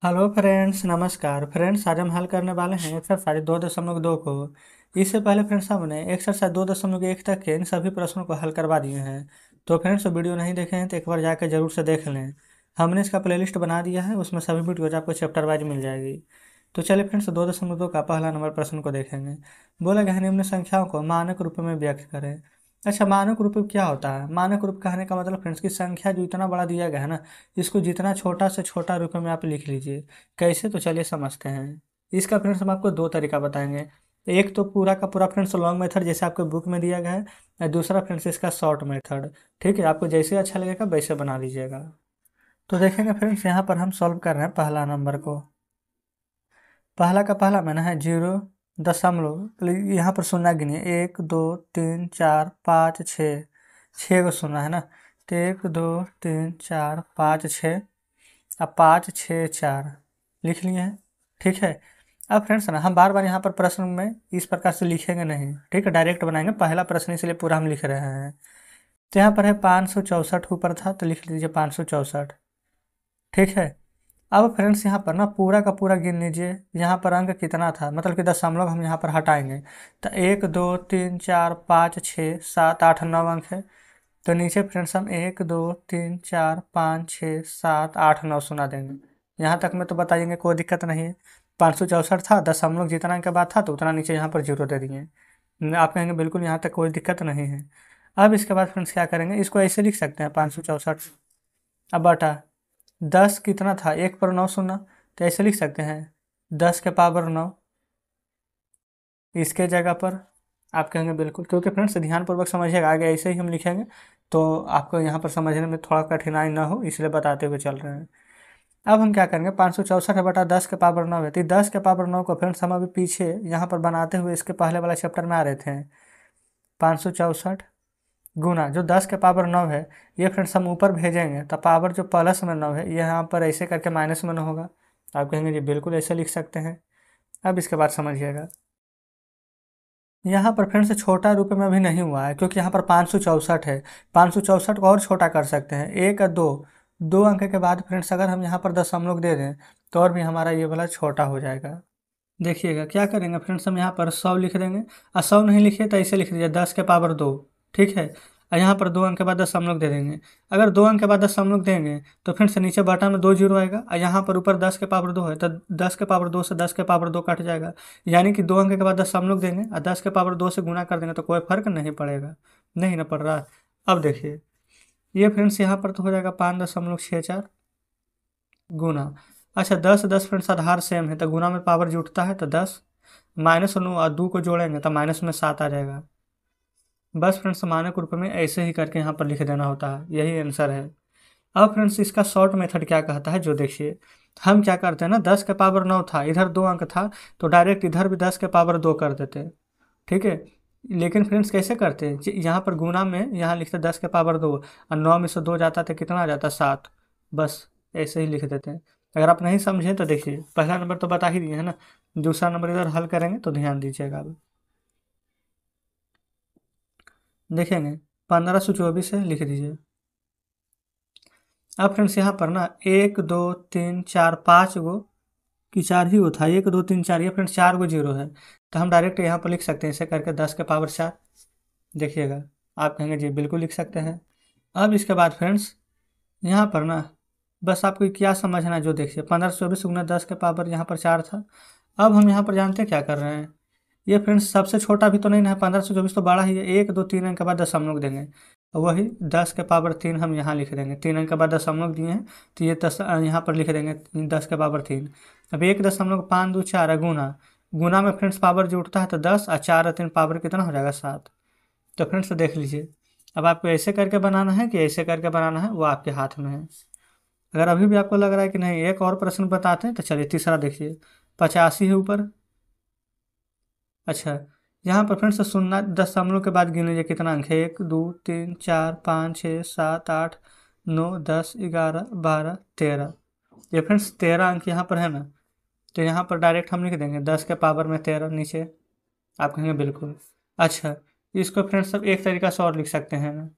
Hello friends, नमस्कार friends. आज हम हल करने वाले हैं एक्सरसाइज 2.2 को। इससे पहले फ्रेंड्स हमने एक्सरसाइज 2.1 तक के इन सभी प्रश्नों को हल करवा दिए हैं। तो फ्रेंड्स वीडियो नहीं देखे हैं तो एक बार जाकर जरूर से देख लें। हमने इसका प्लेलिस्ट बना दिया है, उसमें सभी वीडियोज आपको चैप्टर वाइज मिल जाएगी। तो चलिए फ्रेंड्स 2.2 का पहला नंबर प्रश्न को देखेंगे। बोला गया है निम्न संख्याओं को मानक रूप में व्यक्त करें। अच्छा, मानक रूप क्या होता है? मानक रूप कहने का मतलब फ्रेंड्स की संख्या जो इतना बड़ा दिया गया है ना, इसको जितना छोटा से छोटा रूप में आप लिख लीजिए। कैसे? तो चलिए समझते हैं। इसका फ्रेंड्स हम आपको दो तरीका बताएंगे। एक तो पूरा का पूरा फ्रेंड्स लॉन्ग मेथड जैसे आपको बुक में दिया गया है, और दूसरा फ्रेंड्स इसका शॉर्ट मेथड। ठीक है, आपको जैसे अच्छा लगेगा वैसे बना लीजिएगा। तो देखेंगे फ्रेंड्स, यहाँ पर हम सॉल्व कर रहे हैं पहला नंबर को। पहला का पहला मैंने है 0 दशमलव, तो यहाँ पर शून्य गिनिए। 1 2 3 4 5 6, 6 को शून्य है ना। तो 1 2 3 4 5 6, अब 5 6 4 लिख लिए हैं। ठीक है। अब फ्रेंड्स ना हम बार बार यहाँ पर प्रश्न में इस प्रकार से लिखेंगे नहीं, ठीक है, डायरेक्ट बनाएंगे। पहला प्रश्न इसलिए पूरा हम लिख रहे हैं। तो यहाँ पर है 564 ऊपर था तो लिख लीजिए 564। ठीक है। अब फ्रेंड्स यहाँ पर ना पूरा का पूरा गिन लीजिए। यहाँ पर अंक कितना था, मतलब कि दशमलव हम यहाँ पर हटाएंगे। तो 1 2 3 4 5 6 7 8 9 अंक है। तो नीचे फ्रेंड्स हम 1 2 3 4 5 6 7 8 9 सुना देंगे। यहाँ तक में तो बताइएंगे, कोई दिक्कत नहीं है। 564 था, दशमलव जितना अंक के बाद था तो उतना नीचे यहाँ पर जीरो दे दिए। आप कहेंगे बिल्कुल यहाँ तक कोई दिक्कत नहीं है। अब इसके बाद फ्रेंड्स क्या करेंगे, इसको ऐसे लिख सकते हैं 564। अब बटा 10 कितना था, 1 पर 9 शून्य, तो ऐसे लिख सकते हैं 10 के पावर 9 इसके जगह पर। आप कहेंगे बिल्कुल, क्योंकि फ्रेंड्स ध्यानपूर्वक समझिएगा, आगे ऐसे ही हम लिखेंगे तो आपको यहाँ पर समझने में थोड़ा कठिनाई ना हो, इसलिए बताते हुए चल रहे हैं। अब हम क्या करेंगे, 564 बटा 10 के पावर 9 है। तो 10 के पावर 9 को फ्रेंड्स हम अभी पीछे यहाँ पर बनाते हुए इसके पहले वाला चैप्टर में आ रहे थे। 564 गुना जो 10 के पावर 9 है, ये फ्रेंड्स हम ऊपर भेजेंगे तो पावर जो प्लस में 9 है, ये यहाँ पर ऐसे करके माइनस में 9 होगा। आप कहेंगे जी बिल्कुल ऐसे लिख सकते हैं। अब इसके बाद समझिएगा, यहाँ पर फ्रेंड्स छोटा रूप में अभी नहीं हुआ है, क्योंकि यहाँ पर 564 है। 564 को और छोटा कर सकते हैं, 1 और 2, 2 अंक के बाद फ्रेंड्स अगर हम यहाँ पर दशमलव दे दें तो और भी हमारा ये वाला छोटा हो जाएगा। देखिएगा क्या करेंगे फ्रेंड्स, हम यहाँ पर 100 लिख देंगे। और 100 नहीं लिखे तो ऐसे लिख दीजिए 10 के पावर 2। ठीक है। और यहाँ पर 2 अंक के बाद दशमलव दे देंगे। अगर 2 अंक के बाद दशमलव देंगे तो फ्रेंड्स नीचे बटन में 2 जीरो आएगा, और यहाँ पर ऊपर 10 के पावर 2 है तो 10 के पावर 2 से 10 के पावर 2 कट जाएगा। यानी कि 2 अंक के बाद दशमलव देंगे और 10 के पावर 2 से गुना कर देंगे तो कोई फर्क नहीं पड़ेगा। नहीं ना पड़ रहा। अब देखिए ये फ्रेंड्स यहाँ पर तो हो जाएगा 5.64 गुना। अच्छा, 10 10 फ्रेंड्स आधार सेम है तो गुना में पावर जुटता है तो 10, -9 और 2 को जोड़ेंगे तो माइनस में 7 आ जाएगा। बस फ्रेंड्स मानक रूप में ऐसे ही करके यहाँ पर लिख देना होता है, यही आंसर है। अब फ्रेंड्स इसका शॉर्ट मेथड क्या कहता है, जो देखिए हम क्या करते हैं ना, 10 के पावर 9 था, इधर 2 अंक था तो डायरेक्ट इधर भी 10 के पावर 2 कर देते। ठीक है। लेकिन फ्रेंड्स कैसे करते हैं, यहाँ पर गुना में यहाँ लिखते 10 के पावर 2 और 9 में से 2 जाता तो कितना आ जाता, 7। बस ऐसे ही लिख देते हैं। अगर आप नहीं समझे तो देखिए, पहला नंबर तो बता ही दिए है ना, दूसरा नंबर इधर हल करेंगे तो ध्यान दीजिएगा। अब देखेंगे 1524 है, लिख दीजिए। अब फ्रेंड्स यहाँ पर ना 1 2 3 4 5 गो कि 4 ही वो था, 1 2 3 4, ये फ्रेंड्स 4 गो जीरो है तो हम डायरेक्ट यहाँ पर लिख सकते हैं ऐसे करके 10 के पावर 4। देखिएगा, आप कहेंगे जी बिल्कुल लिख सकते हैं। अब इसके बाद फ्रेंड्स यहाँ पर ना बस आपको क्या समझना है, जो देखिए 1524 गुना 10 के पावर यहाँ पर 4 था। अब हम यहाँ पर जानते हैं क्या कर रहे हैं, ये फ्रेंड्स सबसे छोटा भी तो नहीं है, 1524 तो बड़ा ही है। 1 2 3 अंक के बाद दशमलव देंगे, वही 10 के पावर 3 हम यहाँ लिख देंगे। 3 अंक के बाद दशमलव दिए हैं तो ये यहाँ पर लिख देंगे 10 के पावर 3। अब 1.5 2 4 है गुना, गुना में फ्रेंड्स पावर जो उठता है तो 10 और 4 और 3 पावर कितना हो जाएगा, 7। तो फ्रेंड्स देख लीजिए, अब आपको ऐसे करके बनाना है कि ऐसे करके बनाना है वो आपके हाथ में है। अगर अभी भी आपको लग रहा है कि नहीं एक और प्रश्न बताते हैं तो चलिए तीसरा देखिए। 85 है ऊपर। अच्छा, यहाँ पर फ्रेंड्स शून्य दशमलव के बाद गिन लीजिए कितना अंक है, 1 2 3 4 5 6 7 8 9 10 11 12 13। ये फ्रेंड्स 13 अंक यहाँ पर है ना, तो यहाँ पर डायरेक्ट हम लिख देंगे 10 के पावर में 13 नीचे। आप कहेंगे बिल्कुल। अच्छा, इसको फ्रेंड्स सब एक तरीका से और लिख सकते हैं ना,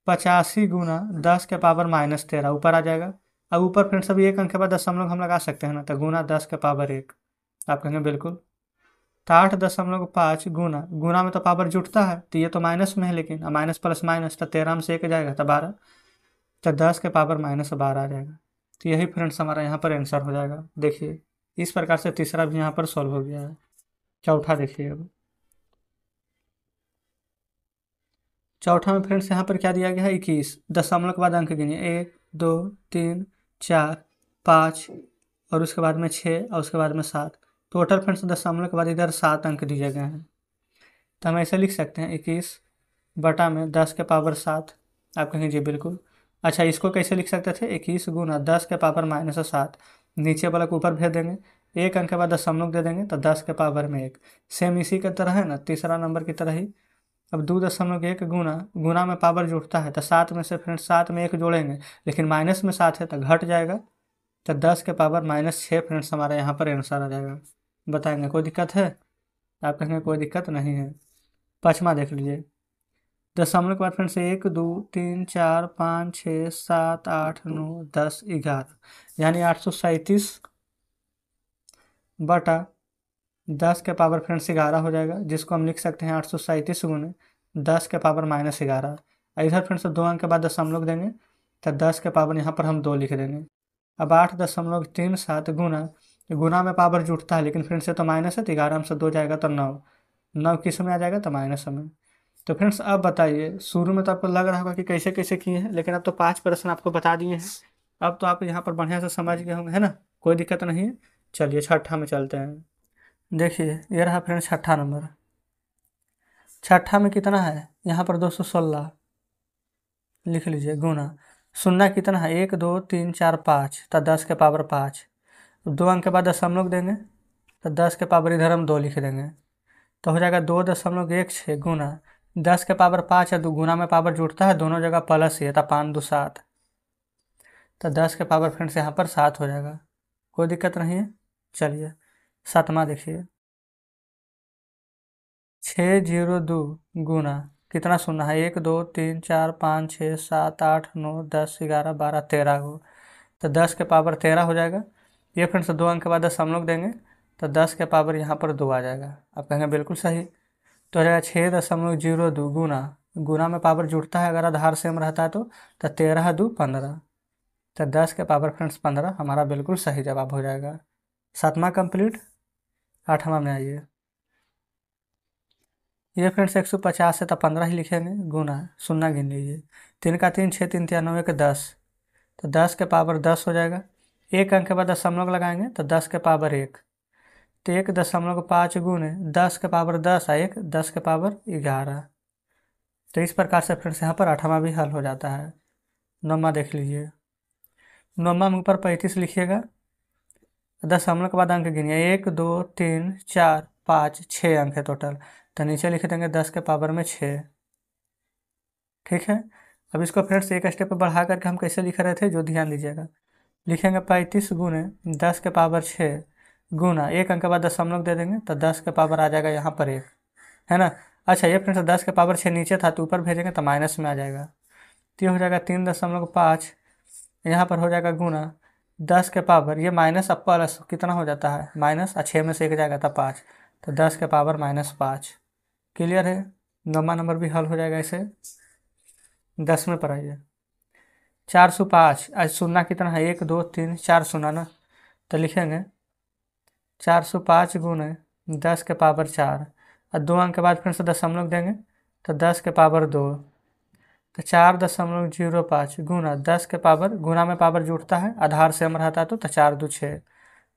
85 गुना 10 के पावर -13 ऊपर आ जाएगा। अब ऊपर फ्रेंड्स अभी एक अंक के बाद दशमलव हम लगा सकते हैं ना, तो गुना 10 के पावर 1। आप कहेंगे बिल्कुल। तो 8.5 गुना गुना में तो पावर जुटता है, तो ये तो माइनस में है, लेकिन माइनस प्लस माइनस, तो 13 में से 1 जाएगा तो 12, तो 10 के पावर -12 आ जाएगा। तो यही फ्रेंड्स हमारा यहाँ पर आंसर हो जाएगा। देखिए इस प्रकार से तीसरा भी यहाँ पर सॉल्व हो गया है। चौथा देखिए अब। चौथा में फ्रेंड्स यहाँ पर क्या दिया गया है, 21। दशमलव के बाद अंक गिनिए, 1 2 3 4 5 और उसके बाद में 6 और उसके बाद में 7। टोटल फ्रेंड्स दशमलव के बाद इधर 7 अंक दिए गए हैं। तो हम ऐसे लिख सकते हैं 21 बटा में 10 के पावर 7। आप कहेंगे जी बिल्कुल। अच्छा इसको कैसे लिख सकते थे, 21 गुना 10 के पावर -7। नीचे वाला को ऊपर भेज देंगे, एक अंक के बाद दशमलव दे देंगे, तो 10 के पावर में 1। सेम इसी के तरह है ना, तीसरा नंबर की तरह ही। अब 2.1 गुना गुना में पावर जुड़ता है, तो 7 में से फ्रेंड्स 7 में 1 जोड़ेंगे, लेकिन माइनस में 7 है तो घट जाएगा, तो 10 के पावर -6 फ्रेंड्स हमारा यहाँ पर आंसर आ जाएगा। बताएंगे कोई दिक्कत है? आप कहेंगे कोई दिक्कत नहीं है। पाँचवा देख लीजिए। दशमलव के बाद फ्रेंड्स 1 2 3 4 5 6 7 8 9 10 11, यानी 837 बटा 10 के पावर फ्रेंड्स 11 हो जाएगा, जिसको हम लिख सकते हैं 837 गुने 10 के पावर -11। इधर फ्रेंड्स 2 अंक के बाद दशमलव देंगे, तो 10 के पावर यहाँ पर हम 2 लिख देंगे। अब 8.37 गुना में पावर जुटता है, लेकिन फ्रेंड्स से तो माइनस है, तो 11 में से 2 जाएगा तो 9। 9 किस में आ जाएगा, तो माइनस में। तो फ्रेंड्स अब बताइए, शुरू में तो आपको लग रहा होगा कि कैसे कैसे किए हैं, लेकिन अब तो 5 प्रश्न आपको बता दिए हैं। अब तो आप यहाँ पर बढ़िया से समझ गए होंगे, है ना, कोई दिक्कत नहीं है। चलिए छठा में चलते हैं। देखिए ये रहा फ्रेंड्स छठा नंबर। छठा में कितना है, यहाँ पर 216 लिख लीजिए, गुना शून्य कितना है, 1 2 3 4 5, तो 10 के पावर 5। 2 अंक के बाद दशमलव देंगे, तो 10 के पावर इधर हम 2 लिख देंगे, तो हो जाएगा 2.16 गुना 10 के पावर 5 है। 2 गुना में पावर जुड़ता है, दोनों जगह प्लस ही है, तो 5 2 7, तो 10 के पावर फ्रेंड्स यहाँ पर 7 हो जाएगा। कोई दिक्कत नहीं है। चलिए सातवां देखिए। 602 गुना कितना शून्य है, 1 2 3 4 5 6 7 8 9 10 11 12 13 को, तो 10 के पावर 13 हो जाएगा। ये फ्रेंड्स 2 अंक के बाद दशमलव देंगे, तो 10 के पावर यहाँ पर 2 आ जाएगा। आप कहेंगे बिल्कुल सही। तो हो जाएगा 6.02 गुना गुना में पावर जुड़ता है, अगर आधार सेम रहता है तो 13 2 15, तो 10 के पावर फ्रेंड्स 15 हमारा बिल्कुल सही जवाब हो जाएगा। सातवां कंप्लीट। आठवां में आइए। ये फ्रेंड्स 150 है तो 15 ही लिखेंगे, गुना शून्य गिन लीजिए, 3 का 3 6 3 3 9 1 10, तो 10 के पावर 10 हो जाएगा। एक अंक के बाद दशमलव लगाएंगे, तो 10 के पावर 1, तो 1.5 गुने 10 के पावर 10 है, 1 10 के पावर 11। तो इस प्रकार से फ्रेंड्स यहाँ पर आठवां भी हल हो जाता है। नौवां देख लीजिए। नौवां में ऊपर 35 लिखिएगा, दशमलव के बाद अंक गिनिए, 1 2 3 4 5 6 अंक है टोटल, तो नीचे लिख देंगे 10 के पावर में 6। ठीक है। अब इसको फ्रेंड्स एक स्टेप बढ़ा करके हम कैसे लिख रहे थे, जो ध्यान दीजिएगा। लिखेंगे 35 गुने 10 के पावर 6 गुना एक अंक के बाद दशमलव दे देंगे, तो 10 के पावर आ जाएगा यहाँ पर 1, है ना। अच्छा ये फ्रेंड्स 10 के पावर 6 नीचे था, तो ऊपर भेजेंगे तो माइनस में आ जाएगा, तो ये हो जाएगा 3.5, यहाँ पर हो जाएगा गुना 10 के पावर, ये माइनस अब प्लस कितना हो जाता है, माइनस 6 में से 1 जाएगा तो 5, तो 10 के पावर -5। क्लियर है। नौवां नंबर भी हल हो जाएगा ऐसे। 10वें पर आइए। 405, आज शून्य कितना है, 1 2 3 4 शून्य ना, तो लिखेंगे 405 गुने 10 के पावर 4, और 2 अंक के बाद फिर से दशमलव देंगे, तो 10 के पावर 2, तो 4.05 गुना 10 के पावर, गुना में पावर जुड़ता है, आधार से हम रहता है, तो 4 2 6,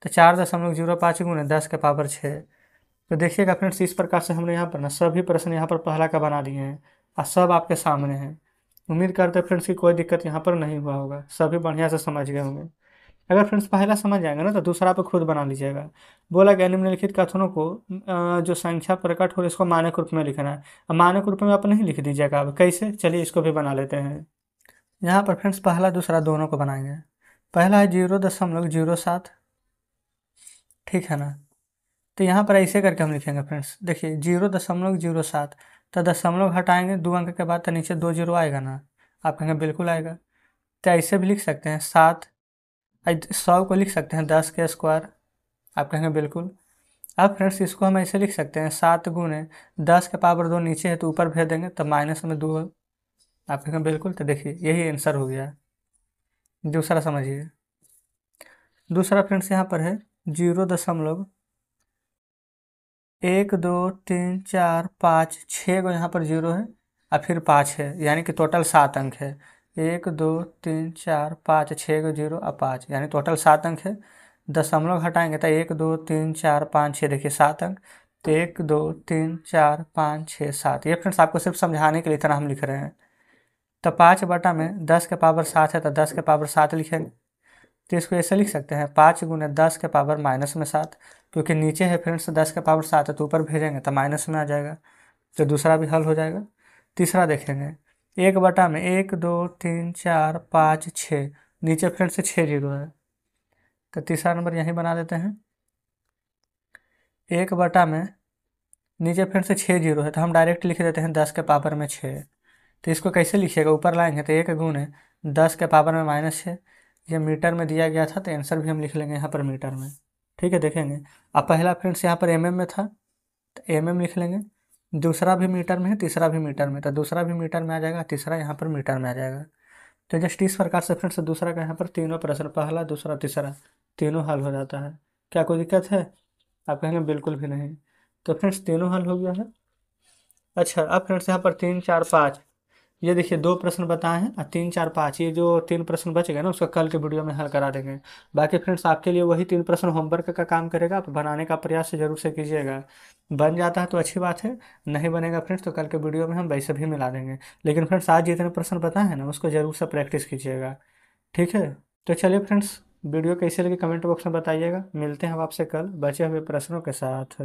तो 4.05 गुने 10 के पावर 6। तो देखिएगा फ्रेंड्स इस प्रकार से हमने यहाँ पर ना सभी प्रश्न यहाँ पर पहला का बना दिए हैं, और सब आपके सामने हैं। उम्मीद करते हैं फ्रेंड्स की कोई दिक्कत यहाँ पर नहीं हुआ होगा, सभी बढ़िया से समझ गए होंगे। अगर फ्रेंड्स पहला समझ जाएंगे ना, तो दूसरा पे खुद बना लीजिएगा। बोला गया निम्नलिखित कथनों को जो संख्या प्रकट हो इसको मानक रूप में लिखना है। अब मानक रूप में आप नहीं लिख दीजिएगा, अब कैसे, चलिए इसको भी बना लेते हैं। यहाँ पर फ्रेंड्स पहला दूसरा दोनों को बनाएंगे। पहला है 0.07, ठीक है ना। तो यहाँ पर ऐसे करके हम लिखेंगे फ्रेंड्स, देखिए 0.07, तो दशमलव हटाएंगे 2 अंक के बाद, तो नीचे 2 0 आएगा ना, आप कहेंगे बिल्कुल आएगा। तो ऐसे भी लिख सकते हैं 7 100 को लिख सकते हैं 10 के स्क्वायर, आप कहेंगे बिल्कुल। अब फ्रेंड्स इसको हम ऐसे लिख सकते हैं 7 गुने 10 के पावर 2 नीचे है तो ऊपर भेज देंगे तो माइनस में 2 है, आप कहेंगे बिल्कुल। तो देखिए यही आंसर हो गया। दूसरा समझिए, दूसरा फ्रेंड्स यहाँ पर है 0.1 2 3 4 5 6 को यहाँ पर 0 है और फिर 5 है, यानी कि टोटल 7 अंक है। 1 2 3 4 5 6 को 0 और 5 यानी टोटल 7 अंक है। दशमलव हटाएंगे तो 1 2 3 4 5 6, देखिए 7 अंक। तो 1 2 3 4 5 6 7, ये फ्रेंड्स आपको सिर्फ समझाने के लिए इतना हम लिख रहे हैं। तो 5 बटा में 10 के पावर 7 है तो 10 के पावर 7 लिखेंगे। तो इसको ऐसे लिख सकते हैं 5 गुने 10 के पावर माइनस में 7, क्योंकि नीचे है फ्रेंड्स 10 के पावर 7 है तो ऊपर भेजेंगे तो माइनस में आ जाएगा। तो दूसरा भी हल हो जाएगा। तीसरा देखेंगे 1 बटा में 1 2 3 4 5 6, नीचे फ्रेंड्स से 6 जीरो है तो तीसरा नंबर यहीं बना देते हैं। 1 बटा में नीचे फ्रेंड्स से 6 जीरो है तो हम डायरेक्ट लिख देते हैं 10 के पावर में 6। तो इसको कैसे लिखिएगा, ऊपर लाएंगे तो 1 गुने 10 के पावर में -6, ये मीटर में दिया गया था तो आंसर भी हम लिख लेंगे यहाँ पर मीटर में। ठीक है, देखेंगे अब पहला फ्रेंड्स यहाँ पर mm में था तो mm लिख लेंगे। दूसरा भी मीटर में है, तीसरा भी मीटर में, तो दूसरा भी मीटर में आ जाएगा, तीसरा यहाँ पर मीटर में आ जाएगा। तो जस्ट इस प्रकार से फ्रेंड्स दूसरा का यहाँ पर तीनों प्रश्न, पहला दूसरा तीसरा तीनों हल हो जाता है। क्या कोई दिक्कत है? आप कहेंगे बिल्कुल भी नहीं। तो फ्रेंड्स तीनों हल हो गया है। अच्छा, अब फ्रेंड्स यहाँ पर 3 4 5, ये देखिए 2 प्रश्न बताए हैं और 3 4 5, ये जो 3 प्रश्न बच गए ना उसका कल के वीडियो में हल करा देंगे। बाकी फ्रेंड्स आपके लिए वही 3 प्रश्न होमवर्क का काम करेगा, आप बनाने का प्रयास जरूर से कीजिएगा। बन जाता है तो अच्छी बात है, नहीं बनेगा फ्रेंड्स तो कल के वीडियो में हम वैसे भी मिला देंगे। लेकिन फ्रेंड्स आज जितने प्रश्न बताए हैं ना उसको जरूर से प्रैक्टिस कीजिएगा। ठीक है, तो चलिए फ्रेंड्स वीडियो कैसे लगी कमेंट बॉक्स में बताइएगा। मिलते हैं हम आपसे कल बचे हुए प्रश्नों के साथ।